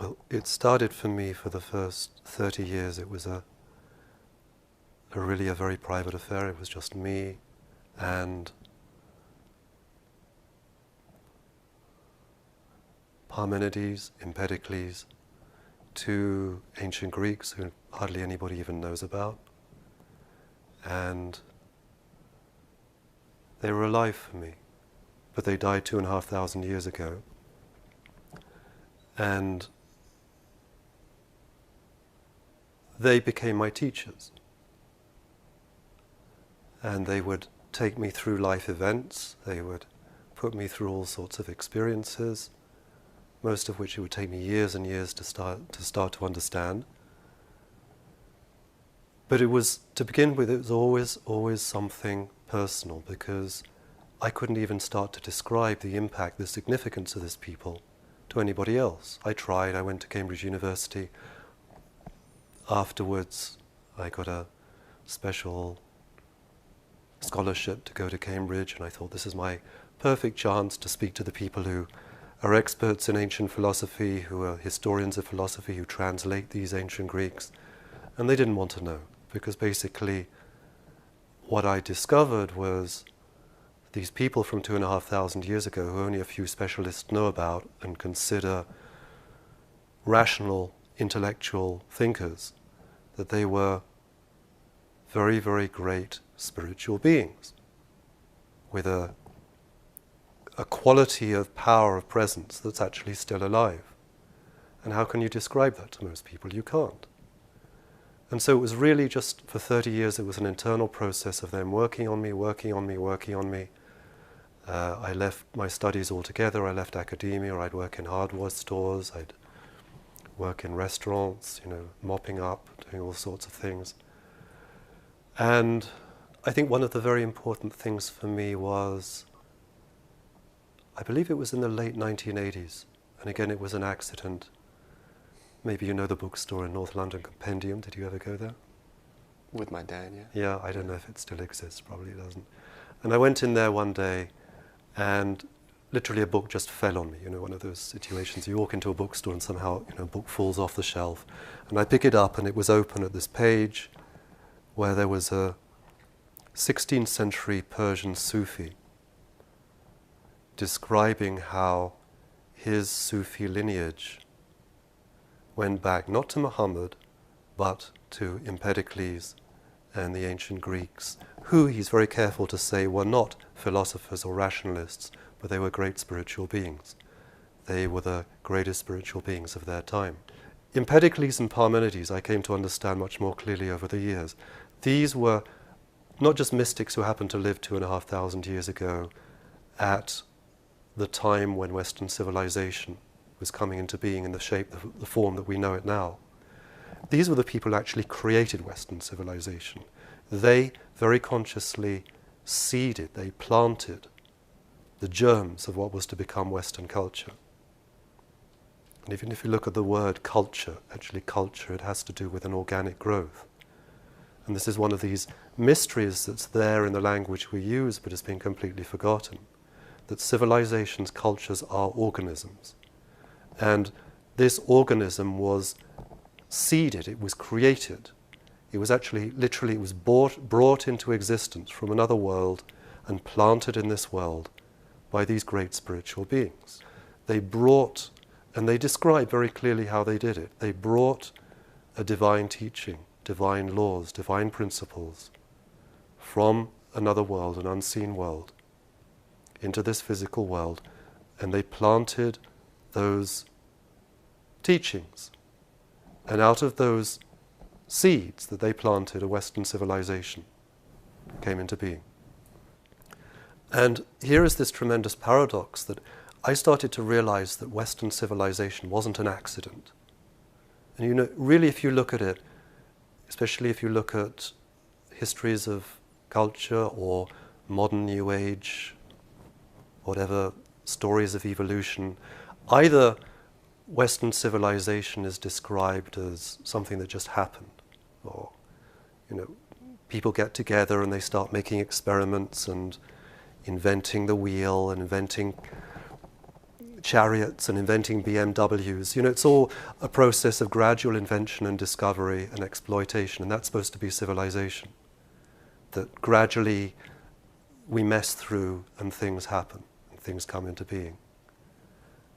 Well, it started for me for the first 30 years. It was really a very private affair. It was just me and Parmenides, Empedocles, two ancient Greeks who hardly anybody even knows about. And they were alive for me, but they died 2,500 years ago. And they became my teachers. And they would take me through life events. They would put me through all sorts of experiences, most of which it would take me years and years to start to understand. But it was, to begin with, it was always something personal, because I couldn't even start to describe the impact, the significance of this people to anybody else. I tried. I went to Cambridge University. Afterwards, I got a special scholarship to go to Cambridge, and I thought, this is my perfect chance to speak to the people who are experts in ancient philosophy, who are historians of philosophy, who translate these ancient Greeks. And they didn't want to know, because basically what I discovered was these people from 2,500 years ago, who only a few specialists know about and consider rational, intellectual thinkers, that they were very, very great spiritual beings with a quality of power of presence that's actually still alive. And how can you describe that to most people? You can't. And so it was really just, for 30 years, it was an internal process of them working on me, working on me, working on me. I left my studies altogether. I left academia. I'd work in hardware stores. I'd work in restaurants, mopping up, doing all sorts of things. And I think one of the very important things for me was, I believe it was in the late 1980s, and again it was an accident. Maybe you know the bookstore in North London, Compendium. Did you ever go there? With my dad, yeah. Yeah, I don't know if it still exists, probably doesn't. And I went in there one day, and literally a book just fell on me, one of those situations. You walk into a bookstore and somehow, a book falls off the shelf. And I pick it up, and it was open at this page where there was a 16th century Persian Sufi describing how his Sufi lineage went back not to Muhammad, but to Empedocles and the ancient Greeks, who, he's very careful to say, were not philosophers or rationalists, but they were great spiritual beings. They were the greatest spiritual beings of their time. Empedocles and Parmenides I came to understand much more clearly over the years. These were not just mystics who happened to live 2,500 years ago at the time when Western civilization was coming into being in the shape, the form that we know it now. These were the people who actually created Western civilization. They very consciously seeded, they planted the germs of what was to become Western culture. And even if you look at the word culture, actually culture, it has to do with an organic growth. And this is one of these mysteries that's there in the language we use, but has been completely forgotten. That civilizations, cultures are organisms. And this organism was seeded, it was created. It was actually, literally, it was brought into existence from another world and planted in this world by these great spiritual beings. They brought, and they describe very clearly how they did it, they brought a divine teaching, divine laws, divine principles from another world, an unseen world, into this physical world, and they planted those teachings. And out of those seeds that they planted, a Western civilization came into being. And here is this tremendous paradox that I started to realize that Western civilization wasn't an accident. And really if you look at it, especially if you look at histories of culture or modern New Age, whatever, stories of evolution, either Western civilization is described as something that just happened, or people get together and they start making experiments and inventing the wheel and inventing chariots and inventing BMWs. You know, it's all a process of gradual invention and discovery and exploitation, and that's supposed to be civilization. That gradually we mess through and things happen, and things come into being.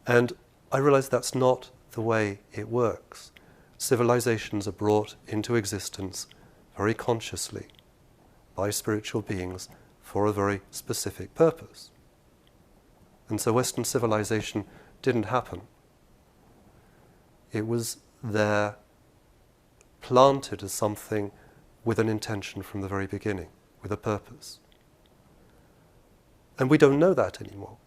And I realize that's not the way it works. Civilizations are brought into existence very consciously by spiritual beings for a very specific purpose. And so Western civilization didn't happen. It was there, planted as something with an intention from the very beginning, with a purpose. And we don't know that anymore.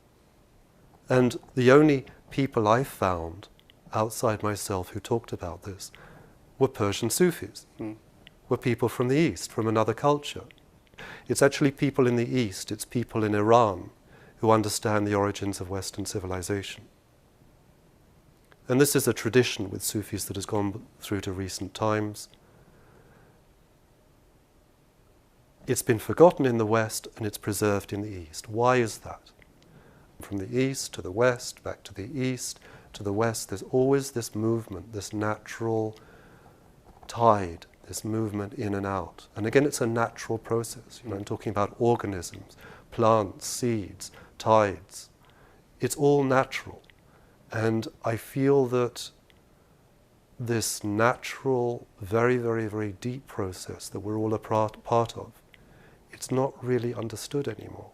And the only people I found outside myself who talked about this were Persian Sufis, were people from the East, from another culture. It's actually people in the East, it's people in Iran who understand the origins of Western civilization. And this is a tradition with Sufis that has gone through to recent times. It's been forgotten in the West and it's preserved in the East. Why is that? From the East to the West, back to the East to the West, there's always this movement, this natural tide, this movement in and out. And again, it's a natural process. You know, I'm talking about organisms, plants, seeds, tides. It's all natural. And I feel that this natural, very, very, very deep process that we're all a part of, it's not really understood anymore.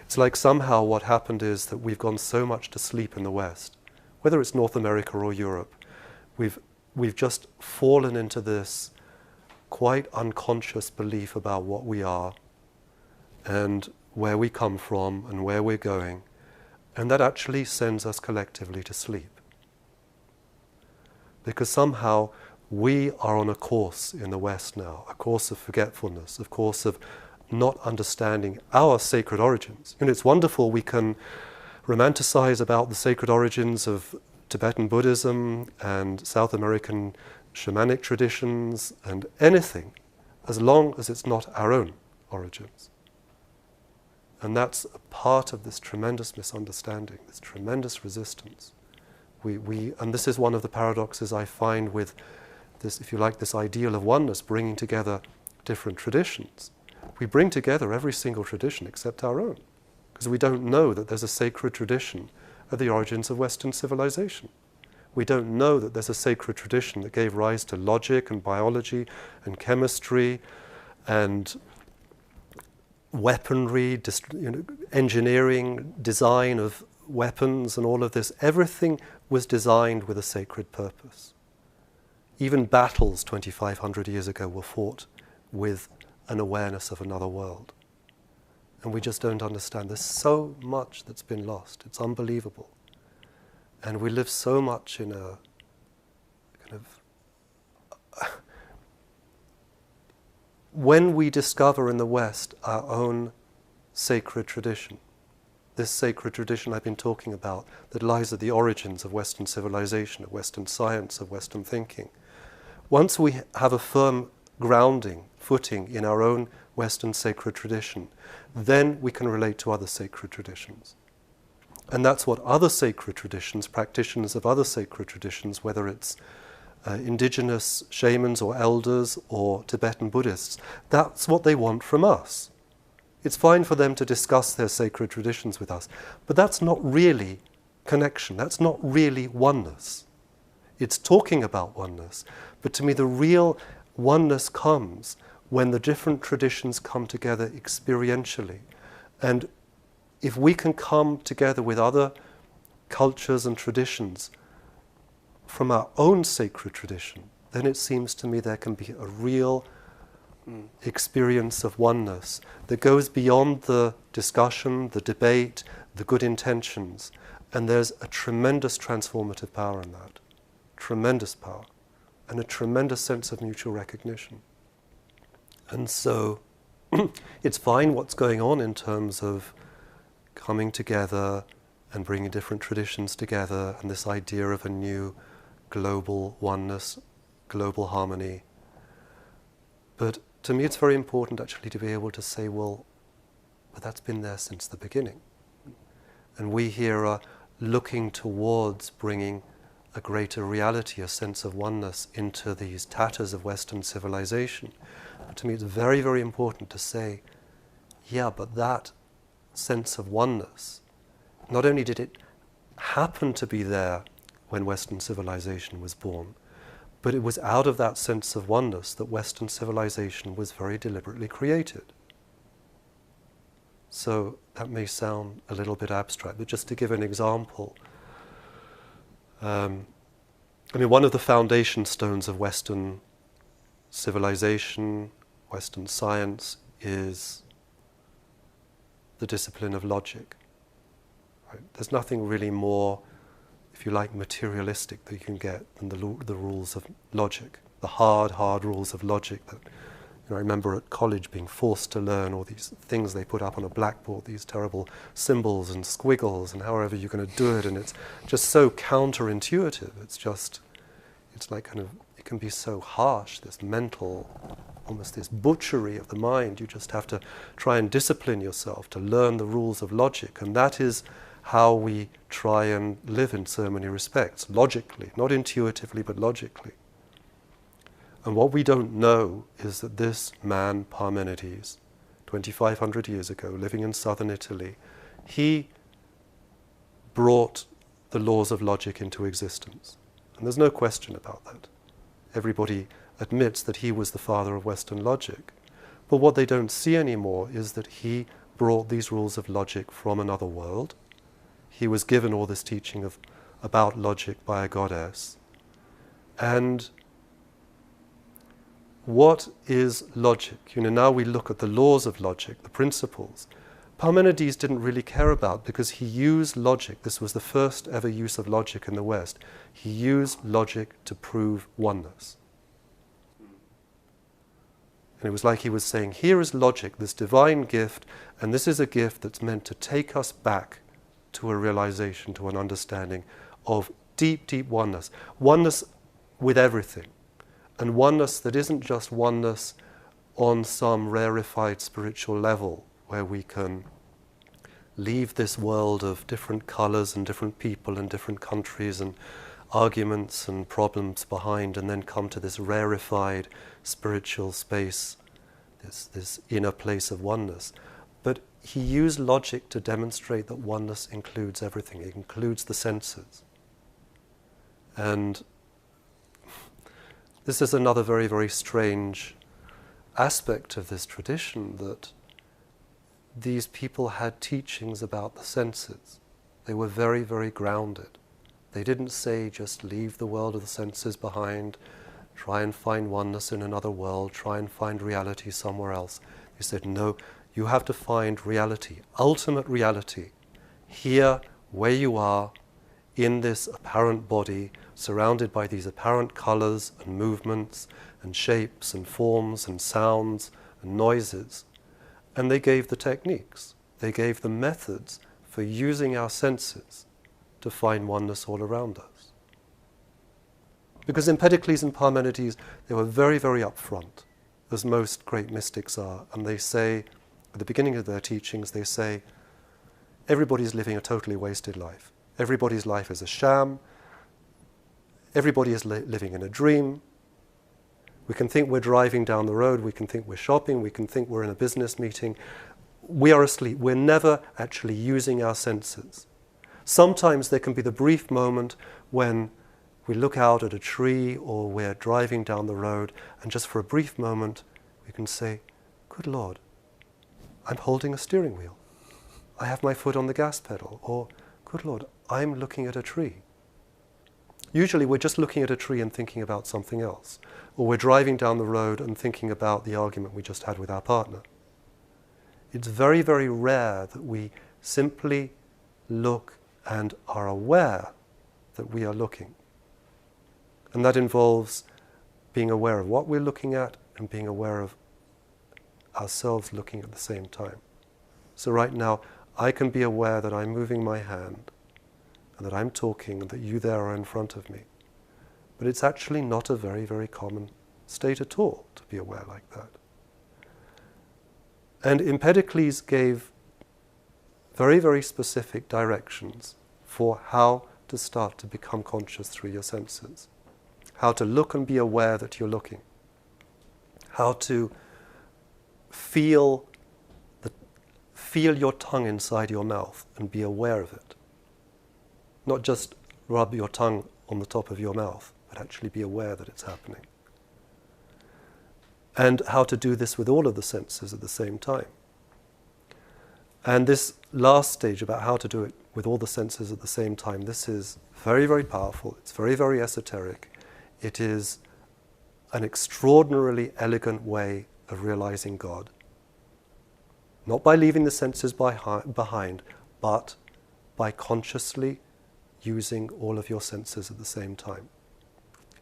It's like somehow what happened is that we've gone so much to sleep in the West, whether it's North America or Europe, we've just fallen into this quite unconscious belief about what we are and where we come from and where we're going, and that actually sends us collectively to sleep. Because somehow we are on a course in the West now, a course of forgetfulness, a course of not understanding our sacred origins. You know, it's wonderful we can romanticize about the sacred origins of Tibetan Buddhism and South American shamanic traditions and anything, as long as it's not our own origins. And that's a part of this tremendous misunderstanding, this tremendous resistance. And this is one of the paradoxes I find with this, if you like, this ideal of oneness, bringing together different traditions. We bring together every single tradition except our own, because we don't know that there's a sacred tradition at the origins of Western civilization. We don't know that there's a sacred tradition that gave rise to logic and biology and chemistry and weaponry, engineering, design of weapons and all of this. Everything was designed with a sacred purpose. Even battles 2,500 years ago were fought with an awareness of another world. And we just don't understand. There's so much that's been lost. It's unbelievable. And we live so much in a kind of... When we discover in the West our own sacred tradition, this sacred tradition I've been talking about that lies at the origins of Western civilization, of Western science, of Western thinking, once we have a firm grounding, footing in our own Western sacred tradition, then we can relate to other sacred traditions. And that's what other sacred traditions, practitioners of other sacred traditions, whether it's indigenous shamans or elders or Tibetan Buddhists, that's what they want from us. It's fine for them to discuss their sacred traditions with us, but that's not really connection, that's not really oneness. It's talking about oneness, but to me the real oneness comes when the different traditions come together experientially. And if we can come together with other cultures and traditions from our own sacred tradition, then it seems to me there can be a real experience of oneness that goes beyond the discussion, the debate, the good intentions. And there's a tremendous transformative power in that. Tremendous power. And a tremendous sense of mutual recognition. And so it's fine what's going on in terms of coming together and bringing different traditions together and this idea of a new global oneness, global harmony. But to me it's very important actually to be able to say, well, but that's been there since the beginning. And we here are looking towards bringing a greater reality, a sense of oneness into these tatters of Western civilization. But to me it's very, very important to say, yeah, but that sense of oneness, not only did it happen to be there when Western civilization was born, but it was out of that sense of oneness that Western civilization was very deliberately created. So that may sound a little bit abstract, but just to give an example, one of the foundation stones of Western civilization, Western science, is the discipline of logic. Right? There's nothing really more, if you like, materialistic that you can get than the rules of logic, the hard rules of logic that, I remember at college being forced to learn all these things they put up on a blackboard, these terrible symbols and squiggles and however you're going to do it, and it's just so counterintuitive. It's like kind of, it can be so harsh, this mental, almost this butchery of the mind. You just have to try and discipline yourself to learn the rules of logic, and that is how we try and live in so many respects, logically, not intuitively, but logically. And what we don't know is that this man, Parmenides, 2,500 years ago, living in southern Italy, he brought the laws of logic into existence. And there's no question about that. Everybody admits that he was the father of Western logic. But what they don't see anymore is that he brought these rules of logic from another world. He was given all this teaching about logic by a goddess. And what is logic? Now we look at the laws of logic, the principles. Parmenides didn't really care about, because he used logic. This was the first ever use of logic in the West. He used logic to prove oneness. And it was like he was saying, here is logic, this divine gift, and this is a gift that's meant to take us back to a realization, to an understanding of deep, deep oneness. Oneness with everything. And oneness that isn't just oneness on some rarefied spiritual level, where we can leave this world of different colors and different people and different countries and arguments and problems behind, and then come to this rarefied spiritual space, this inner place of oneness. But he used logic to demonstrate that oneness includes everything. It includes the senses. And this is another very, very strange aspect of this tradition, that these people had teachings about the senses. They were very, very grounded. They didn't say just leave the world of the senses behind, try and find oneness in another world, try and find reality somewhere else. They said, no, you have to find reality, ultimate reality, here where you are, in this apparent body, surrounded by these apparent colors and movements and shapes and forms and sounds and noises. And they gave the techniques, they gave the methods for using our senses to find oneness all around us. Because Empedocles and Parmenides, they were very, very upfront, as most great mystics are, and they say, at the beginning of their teachings, they say, everybody's living a totally wasted life. Everybody's life is a sham. Everybody is living in a dream. We can think we're driving down the road. We can think we're shopping. We can think we're in a business meeting. We are asleep. We're never actually using our senses. Sometimes there can be the brief moment when we look out at a tree or we're driving down the road, and just for a brief moment we can say, good Lord, I'm holding a steering wheel. I have my foot on the gas pedal. Or, good Lord, I'm looking at a tree. Usually we're just looking at a tree and thinking about something else. Or we're driving down the road and thinking about the argument we just had with our partner. It's very, very rare that we simply look and are aware that we are looking. And that involves being aware of what we're looking at and being aware of ourselves looking at the same time. So right now, I can be aware that I'm moving my hand and that I'm talking and that you there are in front of me. But it's actually not a very, very common state at all to be aware like that. And Empedocles gave very, very specific directions for how to start to become conscious through your senses. How to look and be aware that you're looking. How to feel your tongue inside your mouth and be aware of it. Not just rub your tongue on the top of your mouth, but actually be aware that it's happening. And how to do this with all of the senses at the same time. And this last stage about how to do it with all the senses at the same time, this is very, very powerful. It's very, very esoteric. It is an extraordinarily elegant way of realizing God. Not by leaving the senses behind, but by consciously using all of your senses at the same time.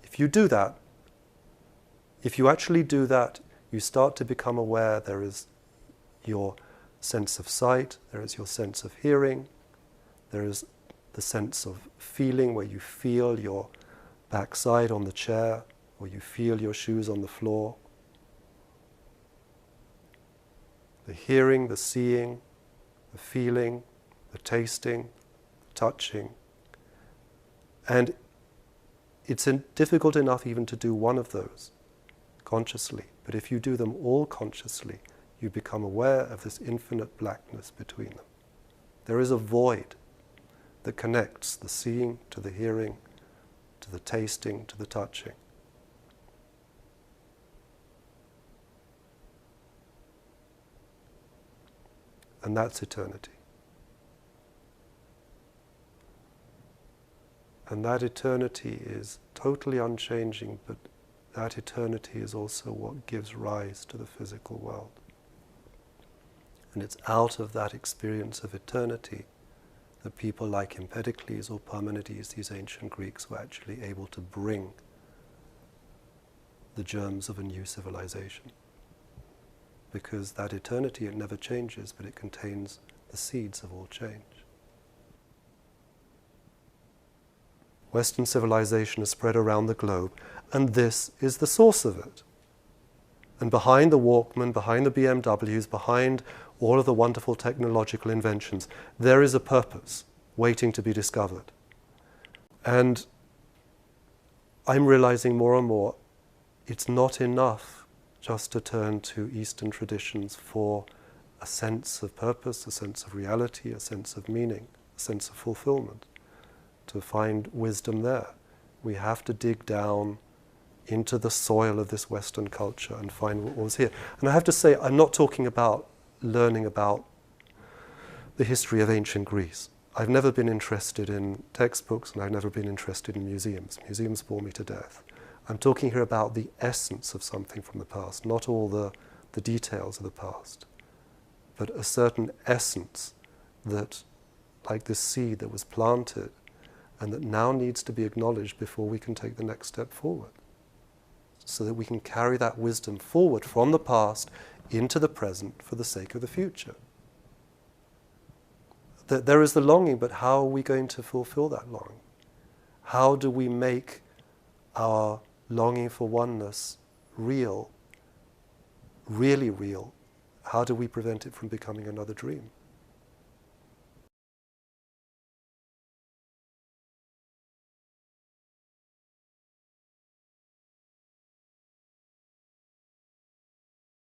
If you do that, if you actually do that, you start to become aware. There is your sense of sight, there is your sense of hearing, there is the sense of feeling where you feel your backside on the chair, or you feel your shoes on the floor. The hearing, the seeing, the feeling, the tasting, the touching. And it's difficult enough even to do one of those consciously. But if you do them all consciously, you become aware of this infinite blackness between them. There is a void that connects the seeing to the hearing, to the tasting, to the touching. And that's eternity. And that eternity is totally unchanging, but that eternity is also what gives rise to the physical world. And it's out of that experience of eternity that people like Empedocles or Parmenides, these ancient Greeks, were actually able to bring the germs of a new civilization. Because that eternity, it never changes, but it contains the seeds of all change. Western civilization has spread around the globe, and this is the source of it. And behind the Walkman, behind the BMWs, behind all of the wonderful technological inventions, there is a purpose waiting to be discovered. And I'm realizing more and more, it's not enough just to turn to Eastern traditions for a sense of purpose, a sense of reality, a sense of meaning, a sense of fulfillment. To find wisdom there, we have to dig down into the soil of this Western culture and find what was here. And I have to say, I'm not talking about learning about the history of ancient Greece. I've never been interested in textbooks, and I've never been interested in museums. Museums bore me to death. I'm talking here about the essence of something from the past, not all the details of the past, but a certain essence that, like this seed that was planted, and that now needs to be acknowledged before we can take the next step forward, so that we can carry that wisdom forward from the past into the present for the sake of the future. There is the longing, but how are we going to fulfill that longing? How do we make our longing for oneness real, really real? How do we prevent it from becoming another dream?